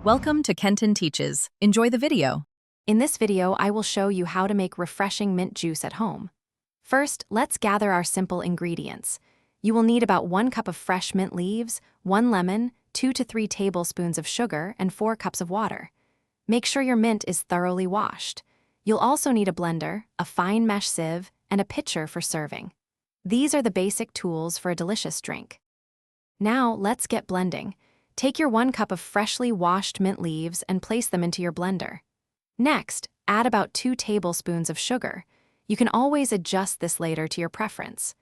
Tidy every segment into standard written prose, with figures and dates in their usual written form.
Welcome to Kenton Teaches. Enjoy the video. In this video, I will show you how to make refreshing mint juice at home. First, let's gather our simple ingredients. You will need about 1 cup of fresh mint leaves, 1 lemon, 2 to 3 tablespoons of sugar, and 4 cups of water. Make sure your mint is thoroughly washed. You'll also need a blender, a fine mesh sieve, and a pitcher for serving. These are the basic tools for a delicious drink. Now, let's get blending. Take your 1 cup of freshly washed mint leaves and place them into your blender. Next, add about 2 tablespoons of sugar. You can always adjust this later to your preference.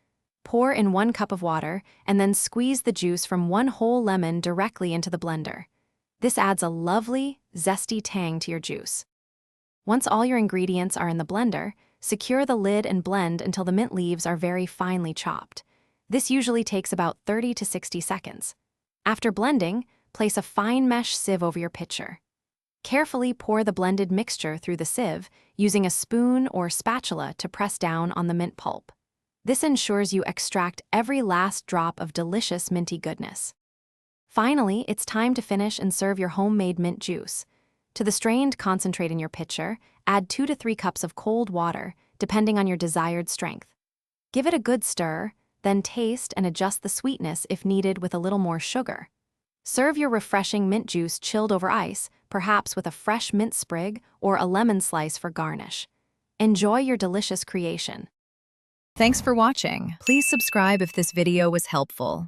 Pour in 1 cup of water and then squeeze the juice from 1 whole lemon directly into the blender. This adds a lovely, zesty tang to your juice. Once all your ingredients are in the blender, secure the lid and blend until the mint leaves are very finely chopped. This usually takes about 30 to 60 seconds. After blending, place a fine mesh sieve over your pitcher. Carefully pour the blended mixture through the sieve, using a spoon or spatula to press down on the mint pulp. This ensures you extract every last drop of delicious minty goodness. Finally, it's time to finish and serve your homemade mint juice. To the strained concentrate in your pitcher, add 2 to 3 cups of cold water, depending on your desired strength. Give it a good stir, then taste and adjust the sweetness if needed with a little more sugar. Serve your refreshing mint juice chilled over ice, perhaps with a fresh mint sprig or a lemon slice for garnish. Enjoy your delicious creation. Thanks for watching. Please subscribe if this video was helpful.